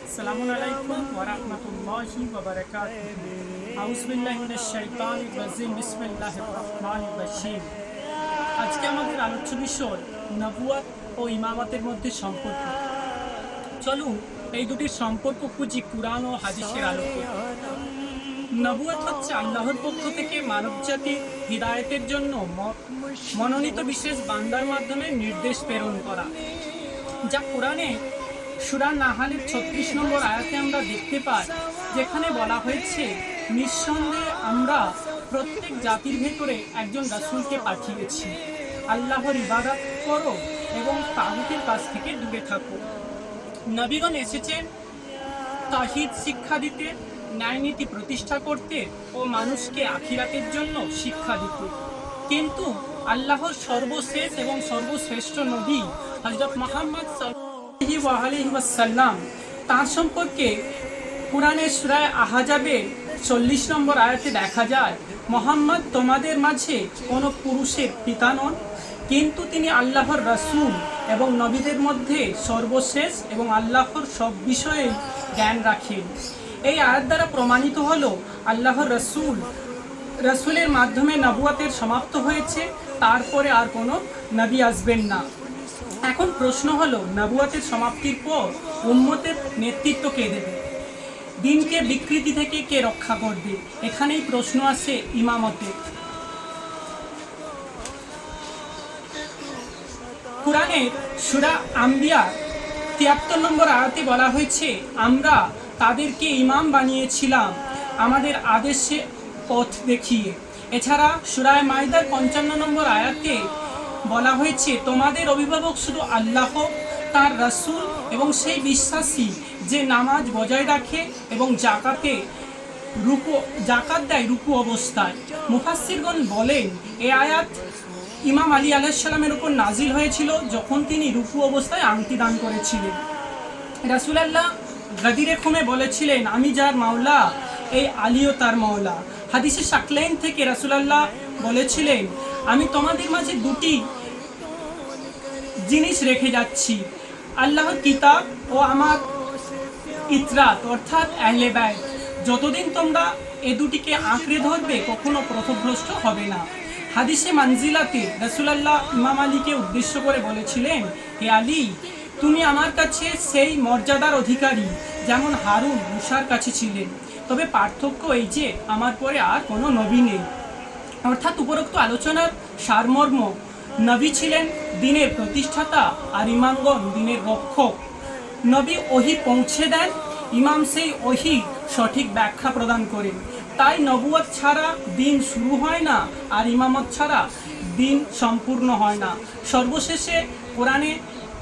अस्सलामु अलैकुम व रहमतुल्लाहि व बाराकातुहू। आउज़ु बिल्लाहि मिनाश शाइतानिर रजीम, बिस्मिल्लाहिर रहमानिर रहीम। আজকে আমাদের আলোচ্য বিষয় নবুয়ত ও ইমামতের মধ্যে সম্পর্ক। চলুন এই দুটির সম্পর্ক খুঁজি কুরআন ও হাদিসের আলোকে। নবুয়ত হচ্ছে আল্লাহর পক্ষ থেকে মানবজাতি হিদায়াতের জন্য মনোনীত বিশেষ বান্দার মাধ্যমে নির্দেশ প্রেরণ করা, যা কোরআনে সূরা নাহলের 36 নম্বর আয়াতে আমরা দেখতে পাই, যেখানে বলা হয়েছে, নিঃসন্দেহে আমরা প্রত্যেক জাতির ভেতরে একজন রাসূলকে পাঠিয়েছি। আল্লাহর ইবাদত করো এবং তাগুতের কাছ থেকে দূরে থাকো। নবীগণ এসেছেন তাওহীদ শিক্ষা দিতে, ন্যায়নীতি প্রতিষ্ঠা করতে ও মানুষকে আখিরাতের জন্য শিক্ষা দিতে। কিন্তু আল্লাহর সর্বশেষ এবং সর্বশ্রেষ্ঠ নবী হযরত মুহাম্মদ সাল্লাল্লাহু আলাইহি ওয়াসাল্লাম, তার সম্পর্কে কুরআনের সূরা আহজাবের 40 নম্বর আয়াতে দেখা যায়, মুহাম্মদ তোমাদের মাঝে কোনো পুরুষের পিতা নন, কিন্তু তিনি আল্লাহর রাসূল এবং নবীদের মধ্যে সর্বশেষ এবং আল্লাহর সব বিষয়ে জ্ঞান রাখেন। এই আয়াত দ্বারা প্রমাণিত হলো আল্লাহর রাসূলের মাধ্যমে নবুয়তের সমাপ্ত হয়েছে, তারপরে আর কোনো নবী আসবেন না। এখন প্রশ্ন হলো, নবুয়তের সমাপ্তির পর উম্মতের নেতৃত্ব কে দেবে? দিনকে বিকৃতি থেকে কে রক্ষা করবে? এখানেই প্রশ্ন আসে ইমামতের। কুরআনের সূরা আম্বিয়া 73 নম্বর আয়াতে বলা হয়েছে, আমরা তাদেরকে ইমাম বানিয়েছিলাম আমাদের আদেশে পথ দেখিয়ে। এছাড়া সূরা মাইদার 55 নম্বর আয়াতে বলা হয়েছে, তোমাদের অভিভাবক শুধু আল্লাহ, তার রাসূল এবং সেই বিশ্বাসী যে নামাজ বজায় রাখে এবং জাকাত দেয় রুকু অবস্থায়। মুফাসসিরগণ বলেন, এই আয়াত ইমাম আলী আলাইহিস সালামের উপর নাজিল হয়েছিল যখন তিনি রুকু অবস্থায় আংটি দান করেছিলেন। রাসূলুল্লাহ গাদিরে খুমে বলেছিলেন, আমি যার মাওলা, এই আলীও তার মাওলা। হাদিসে শাকলাইন থেকে রাসূলুল্লাহ বলেছিলেন, আমি তোমাদের মাঝে দুটি জিনিস রেখে যাচ্ছি, আল্লাহর কিতাব ও আমার ইতরাত অর্থাৎ আহলে বাইত। যতদিন তোমরা এ দুটিকে আঁকড়ে ধরবে কখনো পথভ্রষ্ট হবে না। হাদিসে মানজিলাতে রাসূলুল্লাহ ইমাম আলীকে উদ্দেশ্য করে বলেছিলেন, হে আলী, তুমি আমার কাছে সেই মর্যাদার অধিকারী যেমন হারুন মূসার কাছে ছিলেন, তবে পার্থক্য এই যে আমার পরে আর কোনো নবী নেই। অর্থাৎ উপরোক্ত আলোচনার সারমর্ম, নবী ছিলেন দ্বীনের প্রতিষ্ঠাতা আর ইমামগণ দ্বীনের রক্ষক। নবী ওহী পৌঁছে দেন, ইমাম সেই ওহী সঠিক ব্যাখ্যা প্রদান করেন। তাই নবুয়ত ছাড়া দ্বীন শুরু হয় না, আর ইমামত ছাড়া দ্বীন সম্পূর্ণ হয় না। সর্বশেষে কোরআনে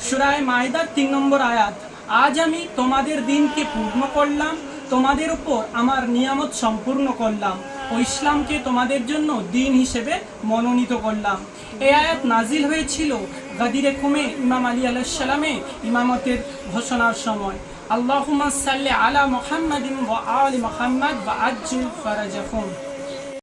সূরা মাইদার 3 নম্বর আয়াত, আজ আমি তোমাদের দ্বীনকে পূর্ণ করলাম, তোমাদের উপর আমার নিয়ামত সম্পূর্ণ করলাম ও ইসলামকে তোমাদের জন্য দ্বীন হিসেবে মনোনীত করলাম। এই আয়াত নাজিল হয়েছিল গাদিরে খুমে ইমাম আলী আলাইহিস সালামে ইমামতের ঘোষণার সময়। আল্লাহুম্মা সাল্লি আলা মুহাম্মাদিন ওয়া আলি মুহাম্মাদ ওয়া আজ্জিল ফারাজাহুম।